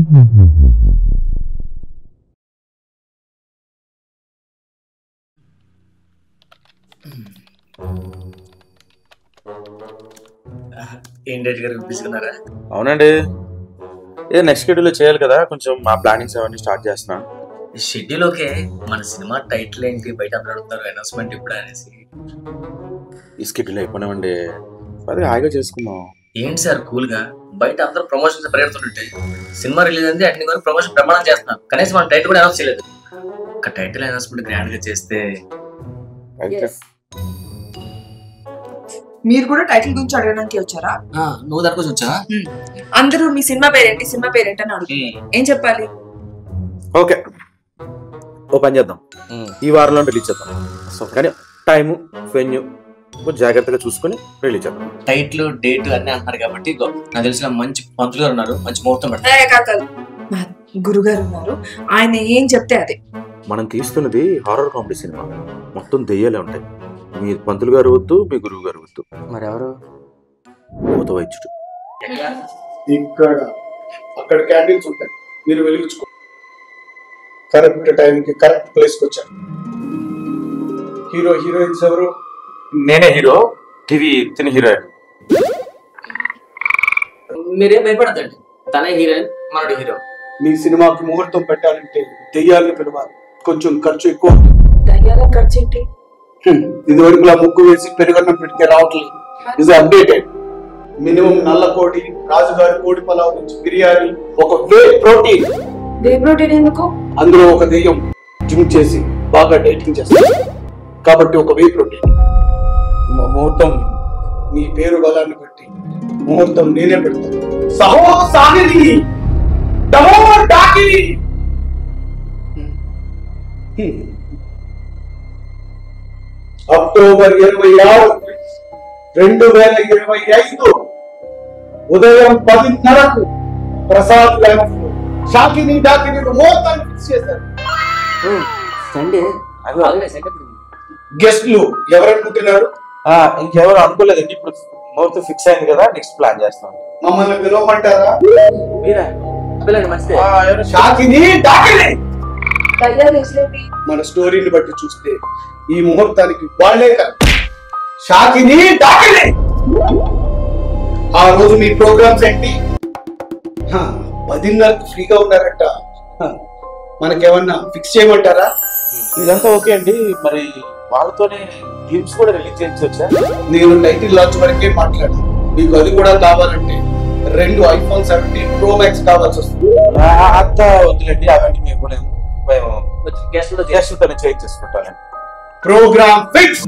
ఏంటి గారు పిలుచుకున్నారా? అవునండి. నెక్స్ట్ షెడ్యూల్ చేయాలి కదా, కొంచెం మా ప్లానింగ్స్ అవన్నీ స్టార్ట్ చేస్తున్నాను. షెడ్యూల్ ఓకే, మన సినిమా టైటిల్ ఏంటి బయట అడుగుతారు, అనౌన్స్మెంట్ ఇప్పుడు అనేసి. ఈ షెడ్యూల్ అయిపోయినామండి, అది హాయిగా చేసుకుందాం. ఏంటి సార్ కూల్ గా బయట అందరూ ప్రమోషన్స్ పరిగెడుతుంటే సినిమా రిలీజ్ అయింది అన్ని కూడా ప్రమోషన్ ప్రమాణం చేస్తున్నాం, కనీసం మన టైటిల్ కూడా అనౌన్స్ చేయలేదు. ఒక టైటిల్ అనౌన్స్మెంట్ గ్రాండ్ గా చేస్తే. మీరు కూడా టైటిల్ గురించి అడగడానికి వచ్చారా? నువ్వు దానికోసం వచ్చా? అందరూ మీ సినిమా పేరేంటి అని అడుగు. ఏం చెప్పాలి? ఓకే, ఓ పని చేద్దాం, ఈ వారంలో రిలీజ్ చేద్దాం. కానీ టైము వెన్యూ జాగ్రత్తగా చూసుకుని రిలీజ్ చేద్దాం. టైటిల్ డేట్ అన్ని అంటున్నారు కాబట్టి నాకు తెలిసిన మంచి పంతులు గారు ఉన్నారు, మంచి ముహూర్తం పెడతారు. గురుగారు ఉన్నారు, ఆయన ఏం చెప్తే అదే. మనం తీస్తున్నది హారర్ కామెడీ సినిమా, మొత్తం దెయ్యాలే ఉంటాయి. మీ పంతులు గారు వద్దు, మీ గురువు గారు వద్దు. మరి ఎవరు? భూత వైద్యుడు. ఇక్కడ అక్కడ క్యాండిల్స్ ఉంటాయి, మీరు వెలిగించుకో. కరెక్ట్ టైంకి కరెక్ట్ ప్లేస్కి వచ్చాను. హీరోయిన్స్ ఎవరు? నేనే హీరో, టీవీ తిని హీరోయిన్. మీరేం భయపడద్దండి, తనే హీరోయిన్, మనోడు హీరో. మీ సినిమాకి ముహూర్తం పెట్టాలంటే దెయ్యాలను పిలవాలి, కొంచెం ఖర్చు ఎక్కువ. దయ్యాల ఖర్చు ఏంటి? ఇది వరకులా ముగ్గు వేసి పెరుగన్నం పెడితే రావట్లేదు, ఇది అప్డేటెడ్. మినిమం నల్ల కోడి, రాజుగారి కోడి పలావ్ నుంచి బిర్యానీ, ఒక వే ప్రోటీన్. వే ప్రోటీన్ ఎందుకు? అందులో ఒక దెయ్యం జిమ్ చేసి బాగా డైటింగ్ చేస్తుంది కాబట్టి ఒక వే ప్రోటీన్. ముహూర్తం మీ పేరు బలాన్ని బట్టి ముహూర్తం నేనే పెడతాను. సహో సాగిరి డమో డాకిరి. అక్టోబర్ 26, 2025 ఉదయం 10:30 ప్రసాద్ ల్యాబ్స్ లో షాకిని డాకిని ముహూర్తాన్ని ఫిక్స్ చేశారు. సండే గెస్ట్లు ఎవరనుకుంటున్నారు? ఇంకెవరు అనుకోలేదండి, ఇప్పుడు ముహూర్తం ఫిక్స్ అయింది కదా, నెక్స్ట్ ప్లాన్ చేస్తాం. మమ్మల్ని పిలవమంటారా? షాకిని డాకిని. మన స్టోరీని బట్టి చూస్తే ఈ ముహూర్తానికి వాళ్ళే కాదు, షాకిని డాకిని. ఆ రోజు మీ ప్రోగ్రామ్స్ ఏంటి? 10:30 ఫ్రీగా ఉన్నారట, మనకేమన్నా ఫిక్స్ చేయమంటారా? ఇదంతా ఓకే అండి, మరి వాళ్ళతోనే గేమ్స్ కూడా రిలీజ్ చేయించవచ్చా? నేను టైటిల్ లాంచ్ వరకే మాట్లాడాను, మీకు అది కూడా కావాలంటే 2 iPhone 17 Pro Max కావాల్సి వస్తుంది. అంతా వద్దులేండి, అవన్నీ మేము గెస్ట్లతో చేయించేసుకుంటానండి. Programme fix.